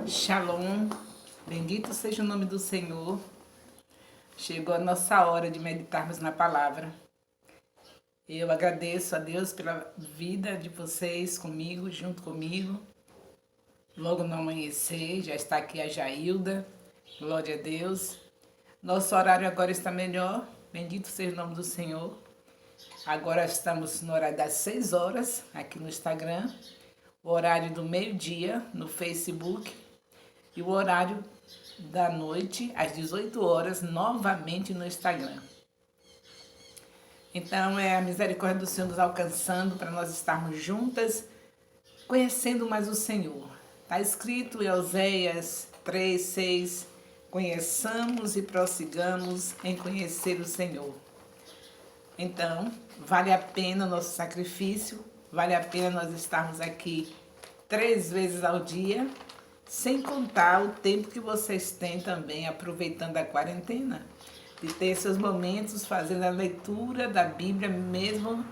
Shalom, bendito seja o nome do Senhor. Chegou a nossa hora de meditarmos na palavra. Eu agradeço a Deus pela vida de vocês comigo, junto comigo. Logo no amanhecer, já está aqui a Jailda. Glória a Deus. Nosso horário agora está melhor. Bendito seja o nome do Senhor. Agora estamos no horário das 6 horas, aqui no Instagram. O horário do meio-dia, no Facebook. E o horário da noite, às 18 horas, novamente no Instagram. Então, é a misericórdia do Senhor nos alcançando para nós estarmos juntas, conhecendo mais o Senhor. Está escrito em Oséias 3:6, conheçamos e prossigamos em conhecer o Senhor. Então, vale a pena o nosso sacrifício, vale a pena nós estarmos aqui 3 vezes ao dia, sem contar o tempo que vocês têm também aproveitando a quarentena, de ter seus momentos fazendo a leitura da Bíblia, mesmo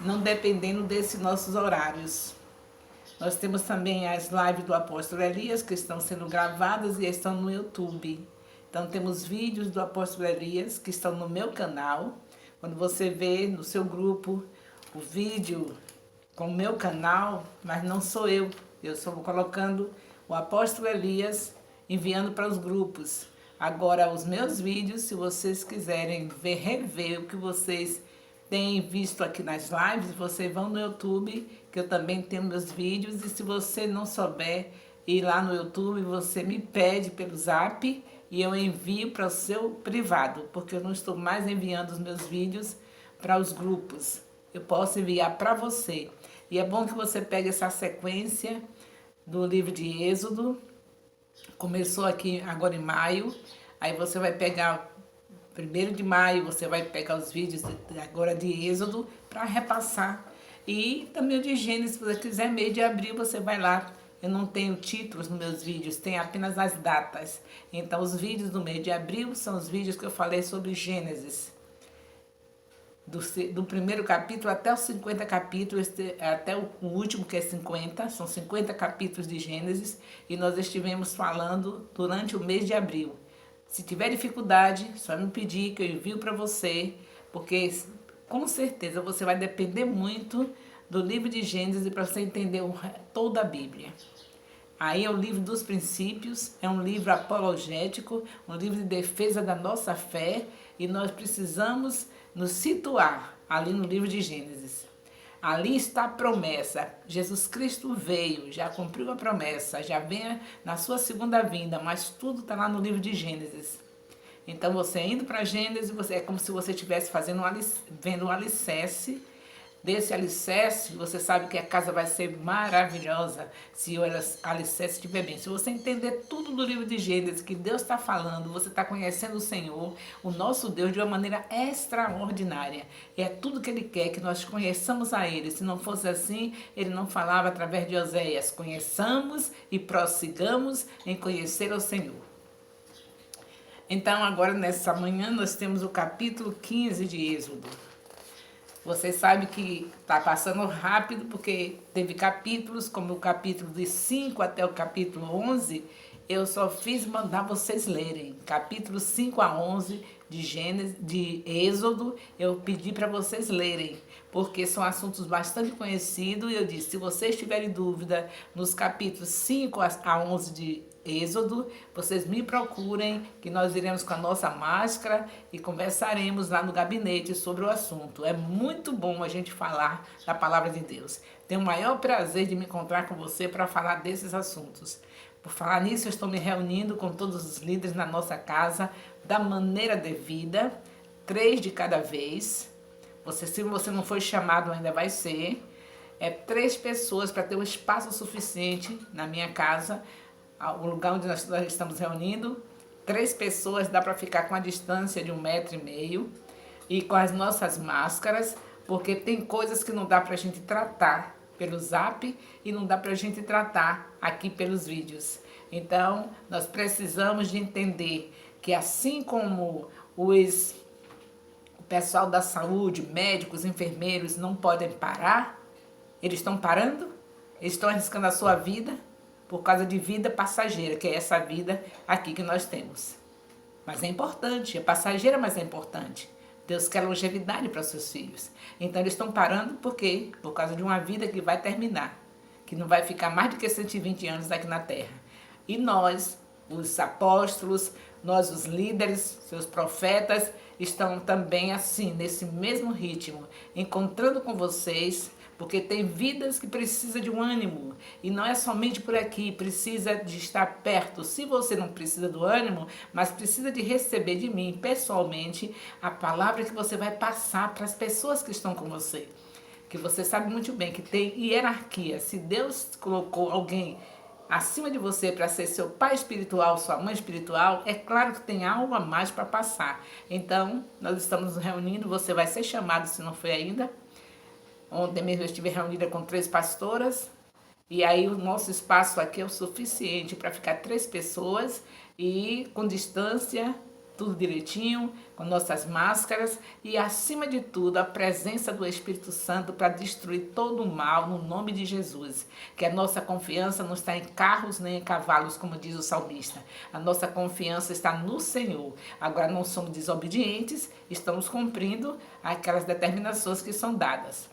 não dependendo desses nossos horários. Nós temos também as lives do apóstolo Elias, que estão sendo gravadas e estão no YouTube. Então temos vídeos do apóstolo Elias que estão no meu canal. Quando você vê no seu grupo o vídeo com o meu canal, mas não sou eu estou colocando o apóstolo Elias, enviando para os grupos. Agora, os meus vídeos, se vocês quiserem rever o que vocês têm visto aqui nas lives, vocês vão no YouTube, que eu também tenho meus vídeos, e se você não souber ir lá no YouTube, você me pede pelo Zap e eu envio para o seu privado, porque eu não estou mais enviando os meus vídeos para os grupos. Eu posso enviar para você. E é bom que você pegue essa sequência do livro de Êxodo. Começou aqui agora em maio. Aí você vai pegar 1º de maio, você vai pegar os vídeos agora de Êxodo para repassar. E também o de Gênesis, se você quiser, mês de abril, você vai lá. Eu não tenho títulos nos meus vídeos, tem apenas as datas. Então, os vídeos do mês de abril são os vídeos que eu falei sobre Gênesis. Do primeiro capítulo até os 50 capítulos, até o último, que é 50, são 50 capítulos de Gênesis, e nós estivemos falando durante o mês de abril. Se tiver dificuldade, só me pedir que eu envio para você, porque com certeza você vai depender muito do livro de Gênesis para você entender toda a Bíblia. Aí é o livro dos princípios, é um livro apologético, um livro de defesa da nossa fé, e nós precisamos nos situar ali no livro de Gênesis. Ali está a promessa. Jesus Cristo veio, já cumpriu a promessa, já vem na sua segunda vinda, mas tudo está lá no livro de Gênesis. Então você indo para Gênesis, é como se você estivesse vendo um alicerce. Desse alicerce, você sabe que a casa vai ser maravilhosa se o alicerce estiver bem. Se você entender tudo do livro de Gênesis, que Deus está falando, você está conhecendo o Senhor, o nosso Deus, de uma maneira extraordinária. E é tudo que Ele quer, que nós conheçamos a Ele. Se não fosse assim, Ele não falava através de Oséias. Conheçamos e prossigamos em conhecer o Senhor. Então, agora, nessa manhã, nós temos o capítulo 15 de Êxodo. Vocês sabem que está passando rápido, porque teve capítulos, como o capítulo de 5 até o capítulo 11, eu só fiz mandar vocês lerem. Capítulo 5 a 11 de Gênesis, de Êxodo, eu pedi para vocês lerem, porque são assuntos bastante conhecidos, e eu disse, se vocês tiverem dúvida nos capítulos 5 a 11 de Êxodo, vocês me procurem, que nós iremos com a nossa máscara e conversaremos lá no gabinete sobre o assunto. É muito bom a gente falar da palavra de Deus. Tenho o maior prazer de me encontrar com você para falar desses assuntos. Por falar nisso, eu estou me reunindo com todos os líderes na nossa casa da maneira devida, 3 de cada vez. Se você não foi chamado, ainda vai ser. 3 pessoas para ter um espaço suficiente na minha casa, o lugar onde nós estamos reunindo. 3 pessoas, dá para ficar com a distância de 1,5 m e com as nossas máscaras, porque tem coisas que não dá para a gente tratar pelo Zap e não dá para a gente tratar aqui pelos vídeos. Então, nós precisamos de entender que assim como o pessoal da saúde, médicos, enfermeiros não podem parar, eles estão parando, eles estão arriscando a sua vida, por causa de vida passageira, que é essa vida aqui que nós temos. Mas é importante, é passageira, mas é importante. Deus quer longevidade para os seus filhos. Então eles estão parando por quê? Por causa de uma vida que vai terminar, que não vai ficar mais do que 120 anos aqui na terra. E nós, os apóstolos, nós os líderes, seus profetas, estão também assim, nesse mesmo ritmo, encontrando com vocês, porque tem vidas que precisam de um ânimo, e não é somente por aqui, precisa de estar perto. Se você não precisa do ânimo, mas precisa de receber de mim, pessoalmente, a palavra que você vai passar para as pessoas que estão com você. Que você sabe muito bem que tem hierarquia. Se Deus colocou alguém acima de você para ser seu pai espiritual, sua mãe espiritual, é claro que tem algo a mais para passar. Então, nós estamos nos reunindo, você vai ser chamado se não foi ainda. Ontem mesmo eu estive reunida com 3 pastoras, e aí o nosso espaço aqui é o suficiente para ficar 3 pessoas e com distância, tudo direitinho, com nossas máscaras e, acima de tudo, a presença do Espírito Santo para destruir todo o mal no nome de Jesus. Que a nossa confiança não está em carros nem em cavalos, como diz o salmista. A nossa confiança está no Senhor. Agora não somos desobedientes, estamos cumprindo aquelas determinações que são dadas.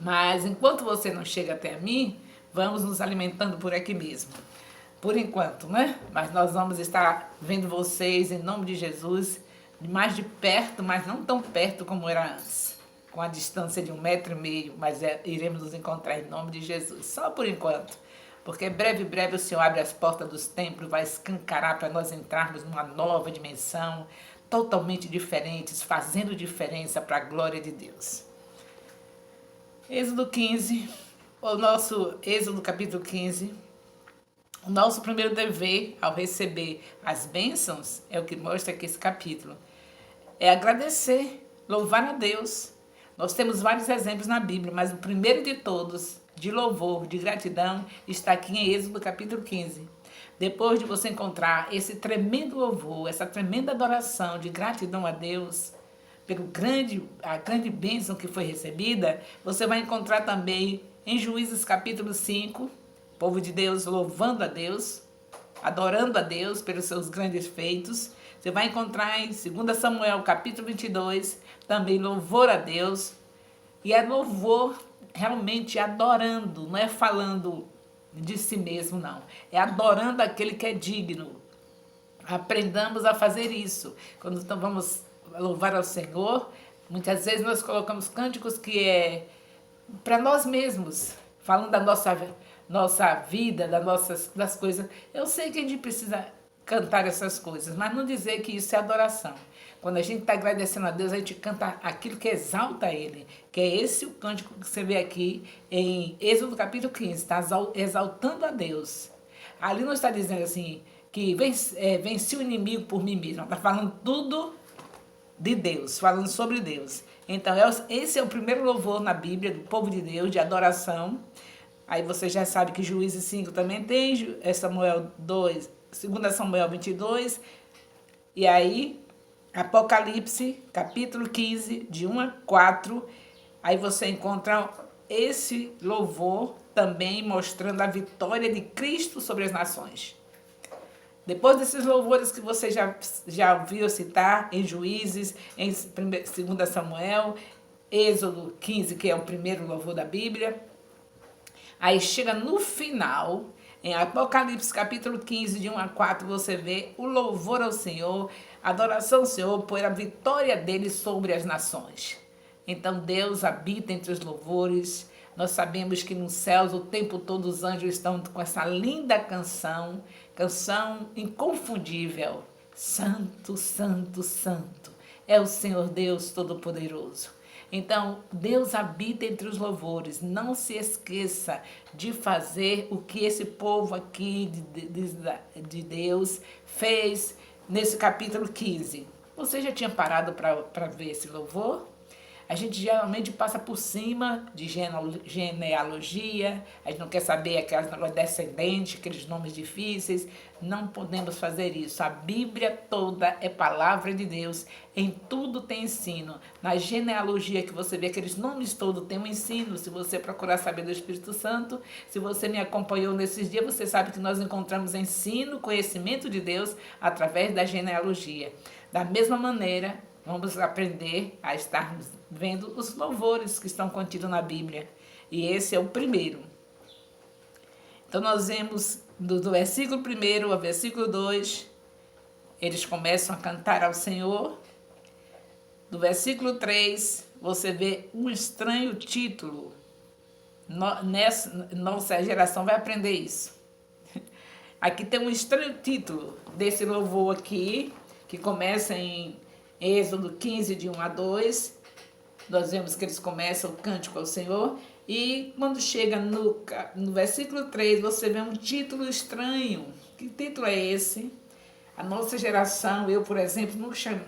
Mas enquanto você não chega até mim, vamos nos alimentando por aqui mesmo. Por enquanto, né? Mas nós vamos estar vendo vocês em nome de Jesus, mais de perto, mas não tão perto como era antes. Com a distância de 1,5 m, mas iremos nos encontrar em nome de Jesus. Só por enquanto. Porque breve o Senhor abre as portas dos templos, vai escancarar para nós entrarmos numa nova dimensão, totalmente diferentes, fazendo diferença para a glória de Deus. Êxodo 15, o nosso Êxodo capítulo 15, o nosso primeiro dever ao receber as bênçãos, é o que mostra aqui esse capítulo, é agradecer, louvar a Deus. Nós temos vários exemplos na Bíblia, mas o primeiro de todos, de louvor, de gratidão, está aqui em Êxodo capítulo 15. Depois de você encontrar esse tremendo louvor, essa tremenda adoração de gratidão a Deus, a grande bênção que foi recebida, você vai encontrar também em Juízes capítulo 5, povo de Deus louvando a Deus, adorando a Deus pelos seus grandes feitos. Você vai encontrar em 2 Samuel capítulo 22, também louvor a Deus. E é louvor realmente adorando, não é falando de si mesmo, não. É adorando aquele que é digno. Aprendamos a fazer isso. Quando vamos louvar ao Senhor, muitas vezes nós colocamos cânticos que é para nós mesmos, falando da nossa vida, das coisas. Eu sei que a gente precisa cantar essas coisas, mas não dizer que isso é adoração. Quando a gente está agradecendo a Deus, a gente canta aquilo que exalta Ele, que é esse o cântico que você vê aqui em Êxodo capítulo 15, está exaltando a Deus. Ali não está dizendo assim, que venci o inimigo por mim mesmo, está falando tudo de Deus, falando sobre Deus. Então, esse é o primeiro louvor na Bíblia do povo de Deus, de adoração. Aí você já sabe que Juízes 5 também tem, Samuel 2, 2 Samuel 22, e aí Apocalipse, capítulo 15, de 1 a 4, aí você encontra esse louvor também mostrando a vitória de Cristo sobre as nações. Depois desses louvores que você já ouviu citar em Juízes, em 2 Samuel, Êxodo 15, que é o primeiro louvor da Bíblia, aí chega no final, em Apocalipse capítulo 15, de 1 a 4, você vê o louvor ao Senhor, a adoração ao Senhor por a vitória dele sobre as nações. Então Deus habita entre os louvores. Nós sabemos que nos céus o tempo todo os anjos estão com essa linda canção inconfundível. Santo, santo, santo é o Senhor Deus Todo-Poderoso. Então, Deus habita entre os louvores. Não se esqueça de fazer o que esse povo aqui de Deus fez nesse capítulo 15. Você já tinha parado para ver esse louvor? A gente geralmente passa por cima de genealogia, a gente não quer saber aquelas negócios descendentes, aqueles nomes difíceis. Não podemos fazer isso. A Bíblia toda é palavra de Deus. Em tudo tem ensino. Na genealogia que você vê, aqueles nomes todos tem um ensino. Se você procurar saber do Espírito Santo, se você me acompanhou nesses dias, você sabe que nós encontramos ensino, conhecimento de Deus através da genealogia. Da mesma maneira, vamos aprender a estarmos vendo os louvores que estão contidos na Bíblia. E esse é o primeiro. Então nós vemos do versículo 1 ao versículo 2, eles começam a cantar ao Senhor. Do versículo 3, você vê um estranho título. Nossa geração vai aprender isso. Aqui tem um estranho título desse louvor aqui, que começa em Êxodo 15, de 1 a 2. Nós vemos que eles começam o cântico ao Senhor. E quando chega no versículo 3, você vê um título estranho. Que título é esse? A nossa geração, eu, por exemplo,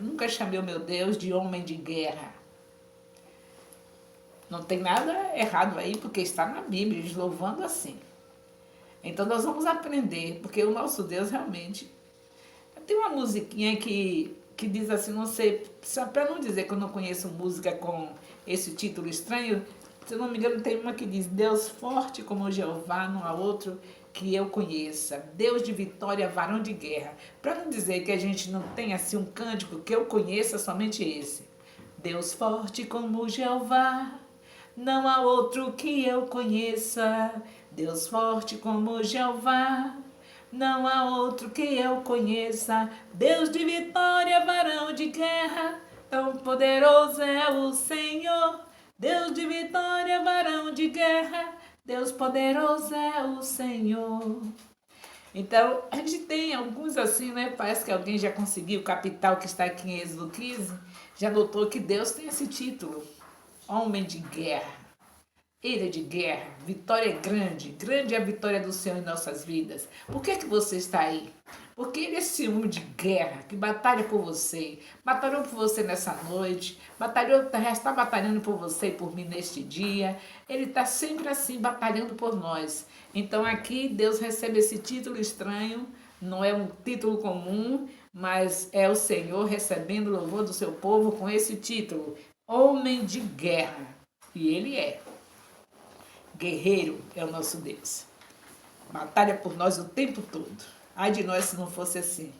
nunca chamei o meu Deus de homem de guerra. Não tem nada errado aí, porque está na Bíblia, eles louvando assim. Então nós vamos aprender, porque o nosso Deus realmente... Tem uma musiquinha que diz assim, não sei, para não dizer que eu não conheço música com esse título estranho, se eu não me engano tem uma que diz: Deus forte como Jeová, não há outro que eu conheça, Deus de vitória, varão de guerra. Para não dizer que a gente não tem assim um cântico que eu conheça, somente esse. Deus forte como Jeová, não há outro que eu conheça, Deus forte como Jeová, não há outro que eu conheça, Deus de vitória, varão de guerra, tão poderoso é o Senhor. Deus de vitória, varão de guerra, Deus poderoso é o Senhor. Então, a gente tem alguns assim, né? Parece que alguém já conseguiu o capital que está aqui em Êxodo 15, já notou que Deus tem esse título, homem de guerra. Ele é de guerra, vitória é grande, grande é a vitória do Senhor em nossas vidas. Por que você está aí? Porque ele é esse homem de guerra que batalha por você, batalhou por você nessa noite, está batalhando por você e por mim neste dia. Ele está sempre assim, batalhando por nós. Então aqui Deus recebe esse título estranho, não é um título comum, mas é o Senhor recebendo o louvor do seu povo com esse título, homem de guerra. E ele é. Guerreiro é o nosso Deus. Batalha por nós o tempo todo. Ai de nós se não fosse assim.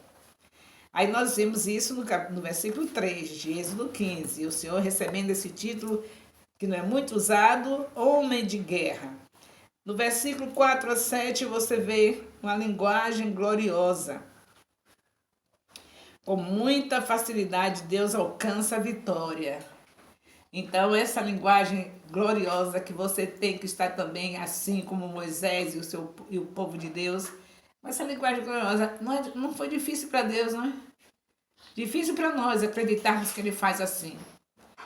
Aí nós vemos isso no versículo 3 de Êxodo 15. E o Senhor recebendo esse título, que não é muito usado, homem de guerra. No versículo 4 a 7 você vê uma linguagem gloriosa. Com muita facilidade Deus alcança a vitória. Então, essa linguagem gloriosa que você tem que estar também, assim como Moisés e o povo de Deus, mas essa linguagem gloriosa não foi difícil para Deus, não é? Difícil para nós acreditarmos que Ele faz assim.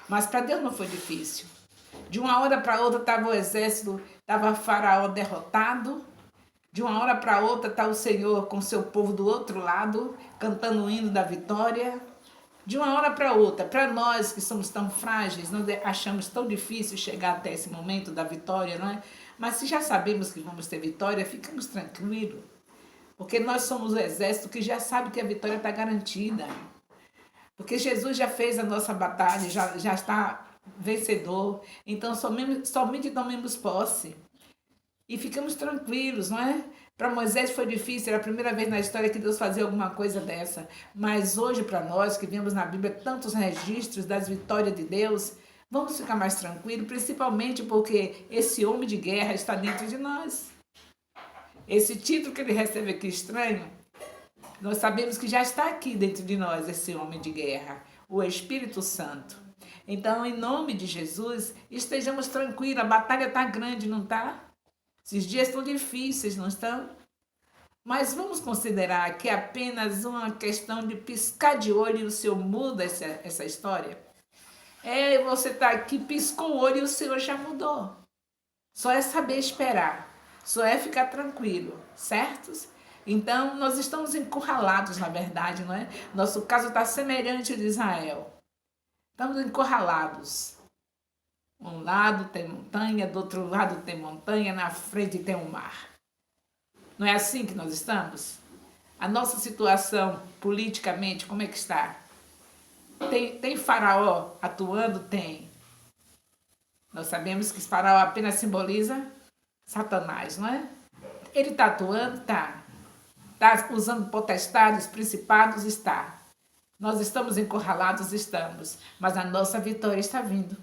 Mas para Deus não foi difícil. De uma hora para outra estava o exército, estava Faraó derrotado. De uma hora para outra está o Senhor com seu povo do outro lado, cantando o hino da vitória. De uma hora para outra, para nós que somos tão frágeis, nós achamos tão difícil chegar até esse momento da vitória, não é? Mas se já sabemos que vamos ter vitória, ficamos tranquilos. Porque nós somos o exército que já sabe que a vitória está garantida. Porque Jesus já fez a nossa batalha, já está vencedor. Então somente tomemos posse. E ficamos tranquilos, não é? Para Moisés foi difícil, era a primeira vez na história que Deus fazia alguma coisa dessa. Mas hoje, para nós, que vemos na Bíblia tantos registros das vitórias de Deus, vamos ficar mais tranquilos, principalmente porque esse homem de guerra está dentro de nós. Esse título que ele recebe aqui estranho, nós sabemos que já está aqui dentro de nós, esse homem de guerra, o Espírito Santo. Então, em nome de Jesus, estejamos tranquilos, a batalha está grande, não está? Esses dias estão difíceis, não estão? Mas vamos considerar que é apenas uma questão de piscar de olho e o Senhor muda essa história? Você está aqui, piscou o olho e o Senhor já mudou. Só é saber esperar, só é ficar tranquilo, certos? Então, nós estamos encurralados, na verdade, não é? Nosso caso está semelhante ao de Israel. Estamos encurralados. Um lado tem montanha, do outro lado tem montanha, na frente tem um mar. Não é assim que nós estamos? A nossa situação politicamente, como é que está? Tem Faraó atuando? Tem. Nós sabemos que Faraó apenas simboliza Satanás, não é? Ele está atuando? Está. Está usando potestades, principados? Está. Nós estamos encurralados? Estamos. Mas a nossa vitória está vindo.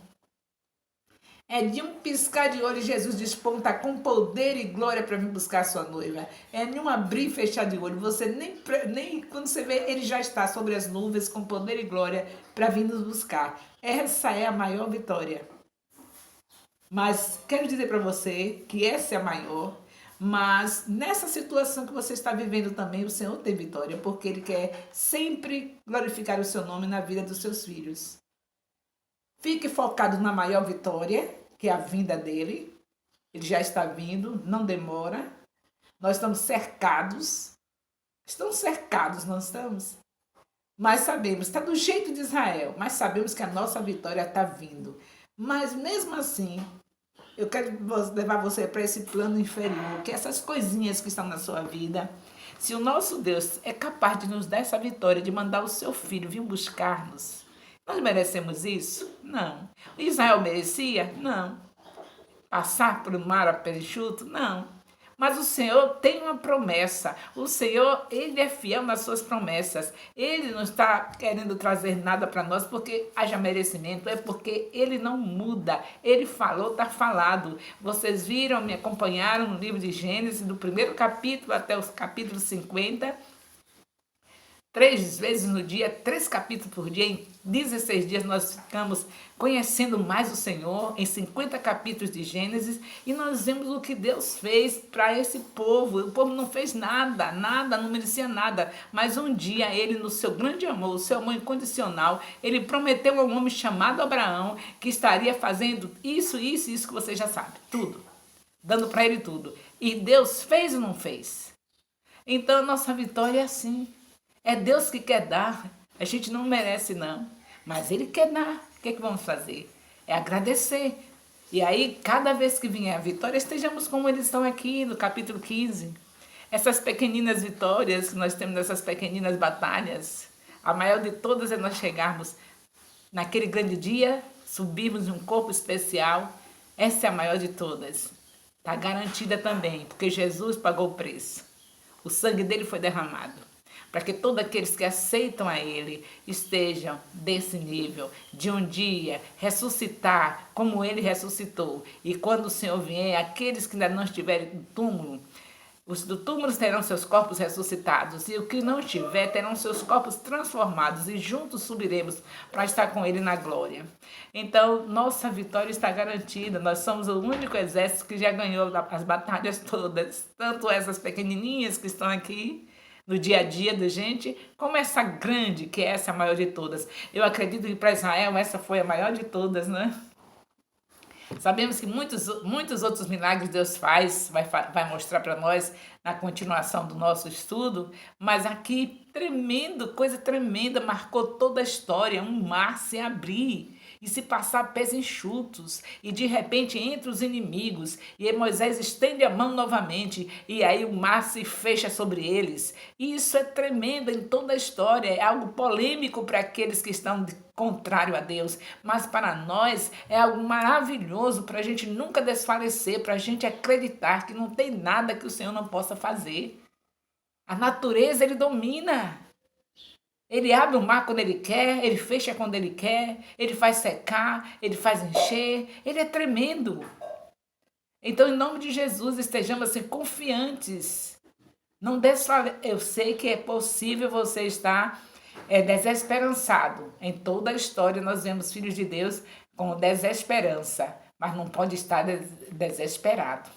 É de um piscar de olho Jesus desponta com poder e glória para vir buscar a sua noiva. É de um abrir e fechar de olho. Você nem quando você vê, ele já está sobre as nuvens com poder e glória para vir nos buscar. Essa é a maior vitória. Mas quero dizer para você que essa é a maior. Mas nessa situação que você está vivendo também, o Senhor tem vitória, porque Ele quer sempre glorificar o seu nome na vida dos seus filhos. Fique focado na maior vitória, que é a vinda dele. Ele já está vindo, não demora. Nós estamos cercados. Estamos cercados, não estamos? Mas sabemos, está do jeito de Israel, mas sabemos que a nossa vitória está vindo. Mas mesmo assim, eu quero levar você para esse plano inferior, que essas coisinhas que estão na sua vida, se o nosso Deus é capaz de nos dar essa vitória, de mandar o seu filho vir buscar-nos, nós merecemos isso? Não. Israel merecia? Não. Passar por um mar a pé enxuto? Não. Mas o Senhor tem uma promessa. O Senhor, Ele é fiel nas suas promessas. Ele não está querendo trazer nada para nós porque haja merecimento. É porque Ele não muda. Ele falou, está falado. Vocês viram, me acompanharam no livro de Gênesis, do primeiro capítulo até os capítulos 50. 3 vezes no dia, 3 capítulos por dia, em 16 dias nós ficamos conhecendo mais o Senhor, em 50 capítulos de Gênesis, e nós vemos o que Deus fez para esse povo. O povo não fez nada, não merecia nada, mas um dia ele, no seu grande amor, o seu amor incondicional, ele prometeu a um homem chamado Abraão que estaria fazendo isso que você já sabe, tudo, dando para ele tudo. E Deus fez ou não fez? Então a nossa vitória é assim. É Deus que quer dar. A gente não merece, não. Mas Ele quer dar. O que é que vamos fazer? É agradecer. E aí, cada vez que vier a vitória, estejamos como eles estão aqui no capítulo 15. Essas pequeninas vitórias que nós temos nessas pequeninas batalhas, a maior de todas é nós chegarmos naquele grande dia, subirmos em um corpo especial. Essa é a maior de todas. Está garantida também, porque Jesus pagou o preço. O sangue dele foi derramado, para que todos aqueles que aceitam a Ele estejam desse nível, de um dia ressuscitar como Ele ressuscitou. E quando o Senhor vier, aqueles que ainda não estiverem no túmulo, os do túmulo terão seus corpos ressuscitados, e os que não estiver terão seus corpos transformados, e juntos subiremos para estar com Ele na glória. Então, nossa vitória está garantida. Nós somos o único exército que já ganhou as batalhas todas, tanto essas pequenininhas que estão aqui, no dia a dia da gente, como essa grande, que essa é a maior de todas. Eu acredito que para Israel essa foi a maior de todas, né? Sabemos que muitos outros milagres Deus faz, vai mostrar para nós na continuação do nosso estudo, mas aqui, tremendo, coisa tremenda, marcou toda a história, um mar se abrir e se passar pés enxutos, e de repente entre os inimigos, e aí Moisés estende a mão novamente, e aí o mar se fecha sobre eles. E isso é tremendo em toda a história, é algo polêmico para aqueles que estão contrário a Deus, mas para nós é algo maravilhoso, para a gente nunca desfalecer, para a gente acreditar que não tem nada que o Senhor não possa fazer. A natureza Ele domina. Ele abre o mar quando Ele quer, Ele fecha quando Ele quer, Ele faz secar, Ele faz encher, Ele é tremendo. Então, em nome de Jesus, estejamos assim confiantes. Não Eu sei que é possível você estar desesperançado. Em toda a história nós vemos filhos de Deus com desesperança, mas não pode estar desesperado.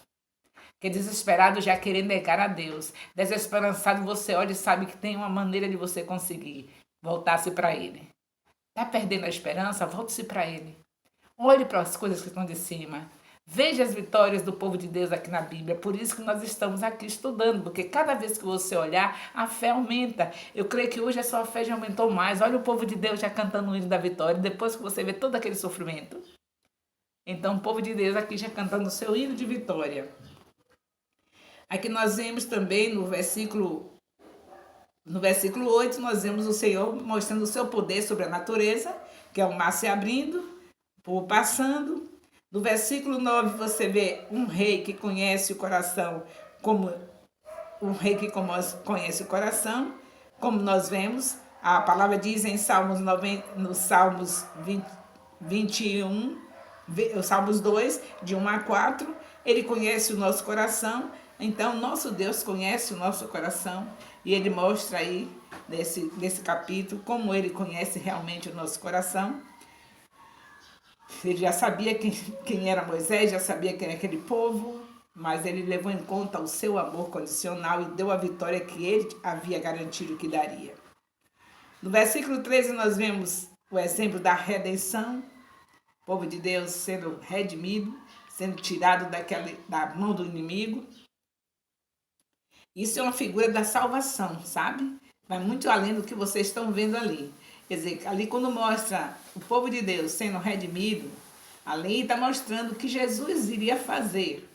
Porque desesperado já querer negar a Deus. Desesperançado você olha e sabe que tem uma maneira de você conseguir voltar-se para Ele. Está perdendo a esperança? Volte-se para Ele. Olhe para as coisas que estão de cima. Veja as vitórias do povo de Deus aqui na Bíblia. Por isso que nós estamos aqui estudando. Porque cada vez que você olhar, a fé aumenta. Eu creio que hoje a sua fé já aumentou mais. Olha o povo de Deus já cantando o hino da vitória. Depois que você vê todo aquele sofrimento. Então, o povo de Deus aqui já cantando o seu hino de vitória. Aqui nós vemos também no versículo 8, nós vemos o Senhor mostrando o seu poder sobre a natureza, que é o mar se abrindo, o povo passando. No versículo 9 você vê um rei que conhece o coração como um rei que conhece o coração, como nós vemos. A palavra diz em Salmos 90, no Salmos 21, Salmos 2, de 1 a 4, ele conhece o nosso coração. Então, nosso Deus conhece o nosso coração e ele mostra aí, nesse capítulo, como ele conhece realmente o nosso coração. Ele já sabia quem era Moisés, já sabia quem era aquele povo, mas ele levou em conta o seu amor condicional e deu a vitória que ele havia garantido que daria. No versículo 13 nós vemos o exemplo da redenção, o povo de Deus sendo redimido, sendo tirado da mão do inimigo. Isso é uma figura da salvação, sabe? Vai muito além do que vocês estão vendo ali. Quer dizer, ali quando mostra o povo de Deus sendo redimido, ali está mostrando o que Jesus iria fazer.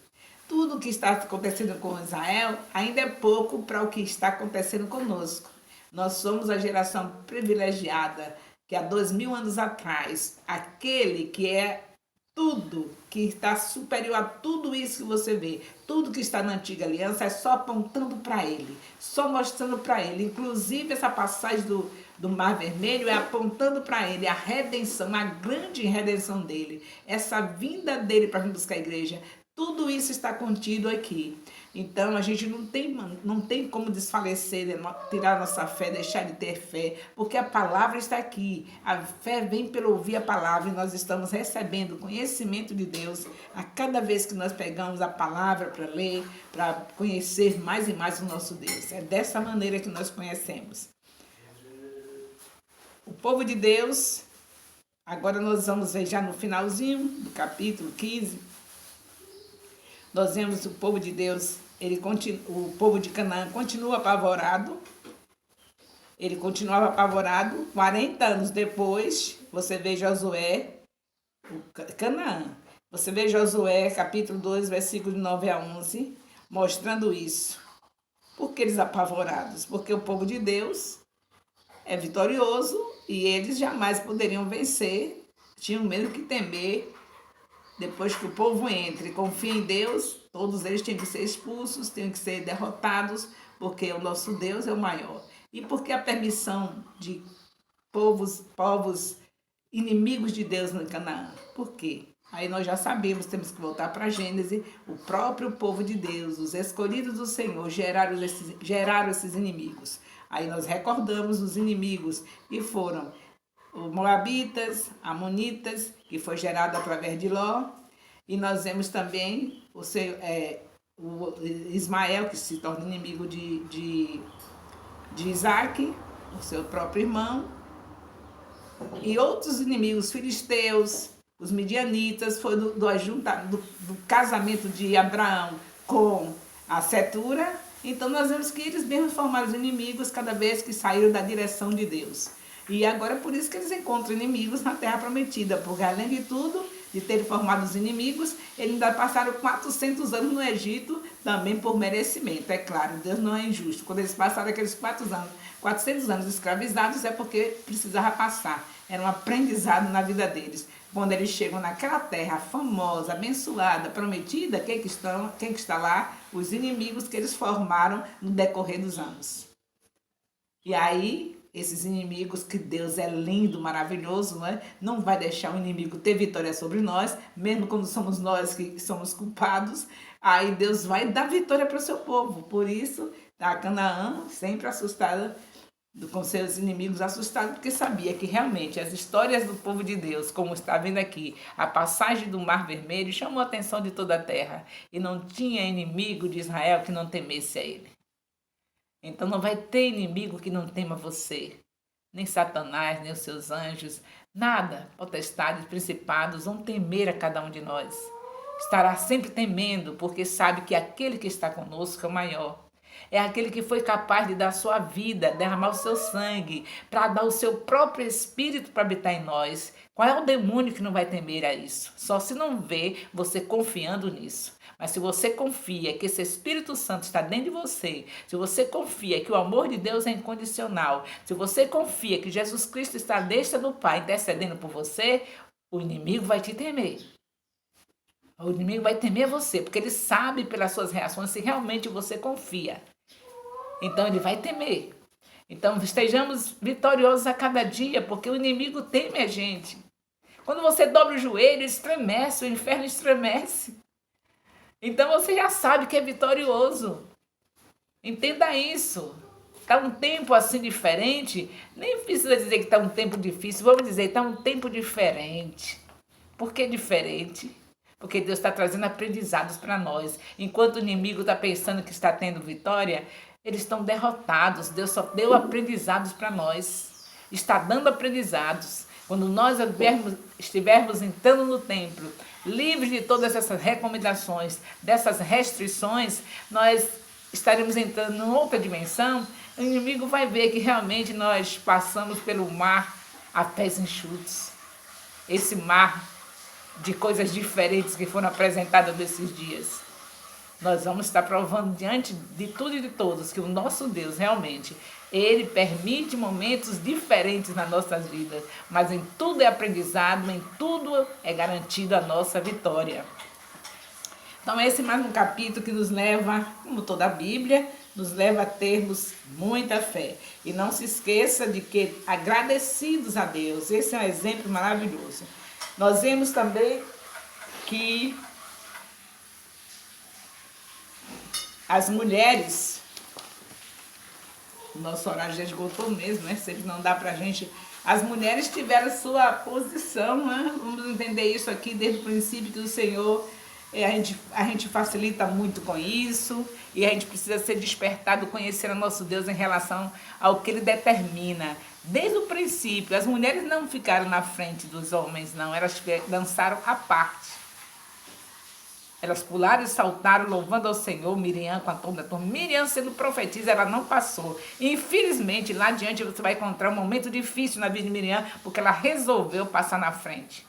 Tudo o que está acontecendo com Israel ainda é pouco para o que está acontecendo conosco. Nós somos a geração privilegiada que há 2000 anos atrás, aquele que é tudo, que está superior a tudo isso que você vê, tudo que está na antiga aliança é só apontando para ele, só mostrando para ele. Inclusive essa passagem do Mar Vermelho é apontando para ele a redenção, a grande redenção dele, essa vinda dele para vir buscar a igreja. Tudo isso está contido aqui. Então, a gente não tem como desfalecer, tirar nossa fé, deixar de ter fé, porque a palavra está aqui. A fé vem pelo ouvir a palavra e nós estamos recebendo conhecimento de Deus a cada vez que nós pegamos a palavra para ler, para conhecer mais e mais o nosso Deus. É dessa maneira que nós conhecemos. O povo de Deus, agora nós vamos ver já no finalzinho do capítulo 15, nós vemos o povo de Deus, o povo de Canaã continua apavorado. Ele continuava apavorado. 40 anos depois, você vê Josué, Canaã. Você vê Josué, capítulo 2, versículos 9 a 11, mostrando isso. Por que eles apavorados? Porque o povo de Deus é vitorioso e eles jamais poderiam vencer. Tinham mesmo que temer. Depois que o povo entra e confia em Deus, todos eles têm que ser expulsos, têm que ser derrotados, porque o nosso Deus é o maior. E porque a permissão de povos inimigos de Deus no Canaã? Por quê? Aí nós já sabemos, temos que voltar para Gênesis, o próprio povo de Deus, os escolhidos do Senhor, geraram esses inimigos. Aí nós recordamos os inimigos que foram os Moabitas, Amonitas, que foi gerado através de Ló. E nós vemos também o Ismael, que se torna inimigo de Isaac, o seu próprio irmão. E outros inimigos, filisteus, os midianitas, foi do casamento de Abraão com a Setura. Então nós vemos que eles mesmos formaram os inimigos cada vez que saíram da direção de Deus. E agora é por isso que eles encontram inimigos na Terra Prometida, porque além de tudo, de terem formado os inimigos, eles ainda passaram 400 anos no Egito, também por merecimento. É claro, Deus não é injusto. Quando eles passaram aqueles 400 anos escravizados, é porque precisava passar. Era um aprendizado na vida deles. Quando eles chegam naquela terra famosa, abençoada, prometida, quem que está lá? Os inimigos que eles formaram no decorrer dos anos. E aí, esses inimigos, que Deus é lindo, maravilhoso, não é? Não vai deixar o inimigo ter vitória sobre nós, mesmo quando somos nós que somos culpados. Aí Deus vai dar vitória para o seu povo. Por isso, a Canaã, sempre assustada, com seus inimigos, assustada, porque sabia que realmente as histórias do povo de Deus, como está vendo aqui, a passagem do Mar Vermelho, chamou a atenção de toda a terra. E não tinha inimigo de Israel que não temesse a ele. Então não vai ter inimigo que não tema você, nem Satanás, nem os seus anjos, nada, potestades, principados, vão temer a cada um de nós. Estará sempre temendo, porque sabe que aquele que está conosco é o maior. É aquele que foi capaz de dar a sua vida, derramar o seu sangue, para dar o seu próprio Espírito para habitar em nós. Qual é o demônio que não vai temer a isso? Só se não vê você confiando nisso. Mas se você confia que esse Espírito Santo está dentro de você, se você confia que o amor de Deus é incondicional, se você confia que Jesus Cristo está à destra do Pai intercedendo por você, o inimigo vai te temer. O inimigo vai temer você, porque ele sabe pelas suas reações se realmente você confia. Então ele vai temer. Então estejamos vitoriosos a cada dia, porque o inimigo teme a gente. Quando você dobra o joelho, ele estremece, o inferno estremece. Então você já sabe que é vitorioso. Entenda isso. Está um tempo assim diferente. Nem precisa dizer que está um tempo difícil. Vamos dizer, está um tempo diferente. Por que diferente? Porque Deus está trazendo aprendizados para nós. Enquanto o inimigo está pensando que está tendo vitória, eles estão derrotados. Deus só deu aprendizados para nós. Está dando aprendizados. Quando nós estivermos entrando no templo, livres de todas essas recomendações, dessas restrições, nós estaremos entrando em outra dimensão. O inimigo vai ver que realmente nós passamos pelo mar a pés enxutos. Esse mar de coisas diferentes que foram apresentadas nesses dias. Nós vamos estar provando diante de tudo e de todos que o nosso Deus realmente, Ele permite momentos diferentes nas nossas vidas, mas em tudo é aprendizado, em tudo é garantido a nossa vitória. Então esse é mais um capítulo que nos leva, como toda a Bíblia, nos leva a termos muita fé. E não se esqueça de que agradecidos a Deus, esse é um exemplo maravilhoso. Nós vemos também que as mulheres, o nosso horário já esgotou mesmo, né? Sempre não dá pra gente. As mulheres tiveram sua posição, né? Vamos entender isso aqui desde o princípio que o Senhor, a gente facilita muito com isso e a gente precisa ser despertado, conhecer o nosso Deus em relação ao que Ele determina. Desde o princípio, as mulheres não ficaram na frente dos homens, não. Elas dançaram à parte. Elas pularam e saltaram, louvando ao Senhor. Miriam com a toda a turma. Miriam sendo profetisa, ela não passou. E, infelizmente, lá adiante você vai encontrar um momento difícil na vida de Miriam, porque ela resolveu passar na frente.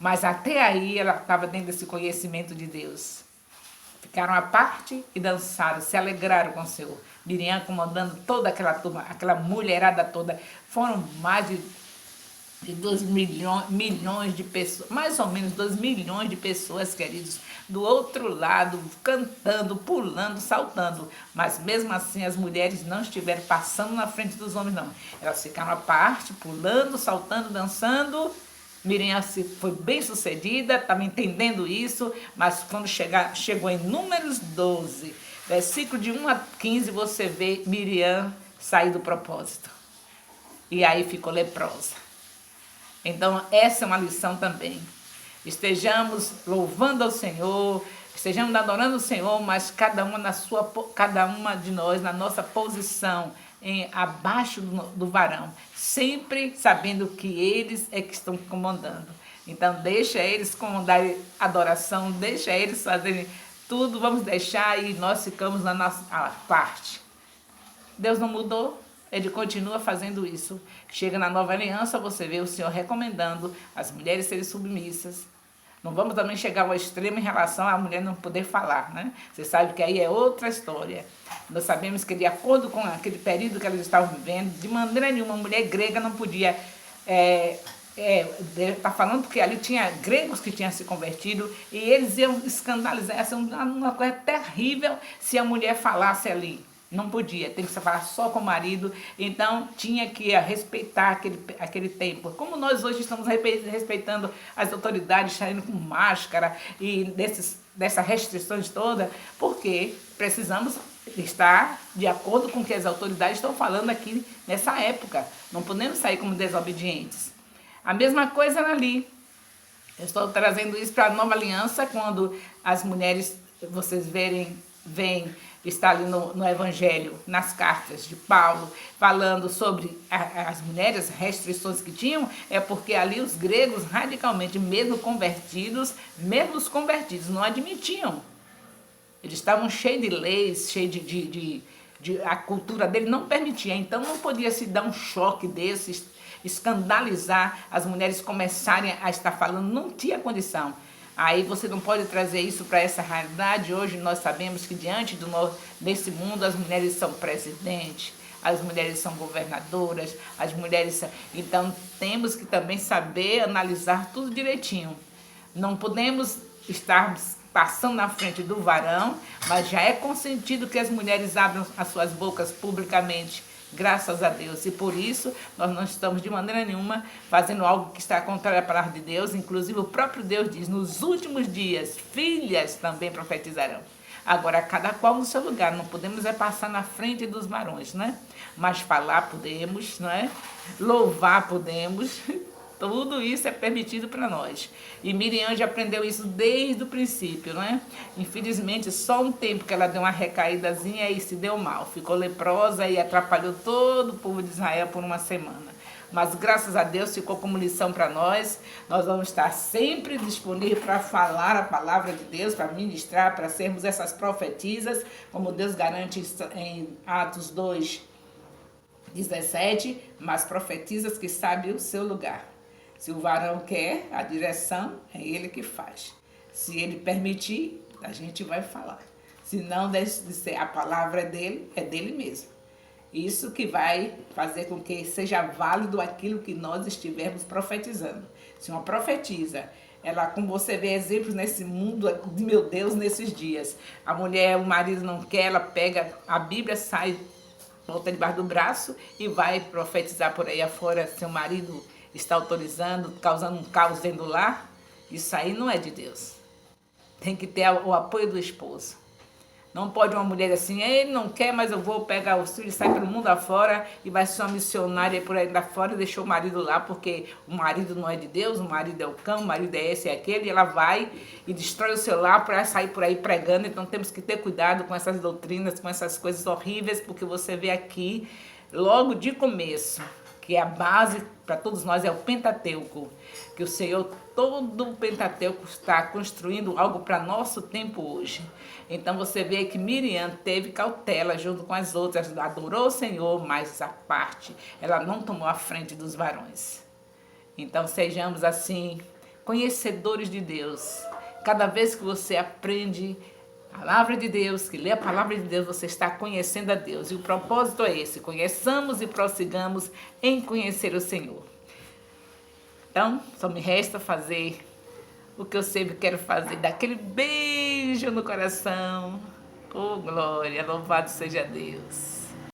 Mas até aí ela estava dentro desse conhecimento de Deus. Ficaram à parte e dançaram, se alegraram com o Senhor. Miriam comandando toda aquela turma, aquela mulherada toda. Foram mais de 2 milhões de pessoas, mais ou menos 2 milhões de pessoas, queridos, do outro lado, cantando, pulando, saltando. Mas mesmo assim as mulheres não estiveram passando na frente dos homens, não. Elas ficaram à parte, pulando, saltando, dançando. Miriam foi bem sucedida, estava entendendo isso, mas quando chegou em Números 12, versículo de 1 a 15, você vê Miriam sair do propósito. E aí ficou leprosa. Então, essa é uma lição também. Estejamos louvando ao Senhor, estejamos adorando o Senhor, mas cada uma de nós na nossa posição, abaixo do varão, sempre sabendo que eles é que estão comandando. Então, deixa eles comandarem adoração, deixa eles fazerem tudo, vamos deixar e nós ficamos na nossa parte. Deus não mudou. Ele continua fazendo isso. Chega na nova aliança, você vê o Senhor recomendando as mulheres serem submissas. Não vamos também chegar ao extremo em relação à mulher não poder falar, né? Você sabe que aí é outra história. Nós sabemos que, de acordo com aquele período que elas estavam vivendo, de maneira nenhuma, uma mulher grega não podia... Está falando porque ali tinha gregos que tinham se convertido e eles iam escandalizar. Ia ser uma coisa terrível se a mulher falasse ali. Não podia, tem que se falar só com o marido, então tinha que respeitar aquele tempo. Como nós hoje estamos respeitando as autoridades, saindo com máscara e dessas restrições todas, porque precisamos estar de acordo com o que as autoridades estão falando aqui nessa época. Não podemos sair como desobedientes. A mesma coisa ali. Eu estou trazendo isso para a nova aliança, quando as mulheres, vocês veem, está ali no Evangelho, nas cartas de Paulo, falando sobre as mulheres, as restrições que tinham, é porque ali os gregos radicalmente, mesmo os convertidos, não admitiam. Eles estavam cheios de leis, cheios a cultura dele não permitia. Então não podia se dar um choque desses, escandalizar as mulheres começarem a estar falando, não tinha condição. Aí você não pode trazer isso para essa realidade. Hoje nós sabemos que desse mundo as mulheres são presidentes, as mulheres são governadoras, as mulheres são... Então temos que também saber analisar tudo direitinho. Não podemos estar passando na frente do varão, mas já é consentido que as mulheres abram as suas bocas publicamente, graças a Deus. E por isso nós não estamos de maneira nenhuma fazendo algo que está contrário à palavra de Deus. Inclusive o próprio Deus diz, nos últimos dias, filhas também profetizarão. Agora, cada qual no seu lugar, não podemos passar na frente dos varões, né? Mas falar podemos, não é? Louvar podemos, tudo isso é permitido para nós. E Miriam já aprendeu isso desde o princípio, né? Infelizmente, só um tempo que ela deu uma recaídazinha e se deu mal. Ficou leprosa e atrapalhou todo o povo de Israel por uma semana. Mas graças a Deus ficou como lição para nós. Nós vamos estar sempre disponíveis para falar a palavra de Deus, para ministrar, para sermos essas profetisas, como Deus garante em Atos 2:17, mas profetizas que sabem o seu lugar. Se o varão quer a direção, é ele que faz. Se ele permitir, a gente vai falar. Se não, a palavra é dele mesmo. Isso que vai fazer com que seja válido aquilo que nós estivermos profetizando. Se uma profetiza, ela, como você vê exemplos nesse mundo, meu Deus, nesses dias, a mulher, o marido não quer, ela pega a Bíblia, sai, volta debaixo do braço e vai profetizar por aí afora. Seu marido está autorizando, causando um caos dentro do lar, isso aí não é de Deus. Tem que ter o apoio do esposo. Não pode uma mulher assim, ele não quer, mas eu vou pegar os filhos, sai pelo mundo afora e vai ser uma missionária por aí fora e deixou o marido lá, porque o marido não é de Deus, o marido é o cão, o marido é esse e aquele, e ela vai e destrói o seu lar para sair por aí pregando. Então temos que ter cuidado com essas doutrinas, com essas coisas horríveis, porque você vê aqui, logo de começo, que a base para todos nós é o Pentateuco, que o Senhor, todo o Pentateuco está construindo algo para nosso tempo hoje. Então você vê que Miriam teve cautela junto com as outras, adorou o Senhor, mas a parte, ela não tomou a frente dos varões. Então sejamos assim, conhecedores de Deus. Cada vez que você aprende a palavra de Deus, que lê a palavra de Deus, você está conhecendo a Deus. E o propósito é esse, conheçamos e prossigamos em conhecer o Senhor. Então, só me resta fazer o que eu sempre quero fazer, daquele beijo no coração. Oh, glória, louvado seja Deus.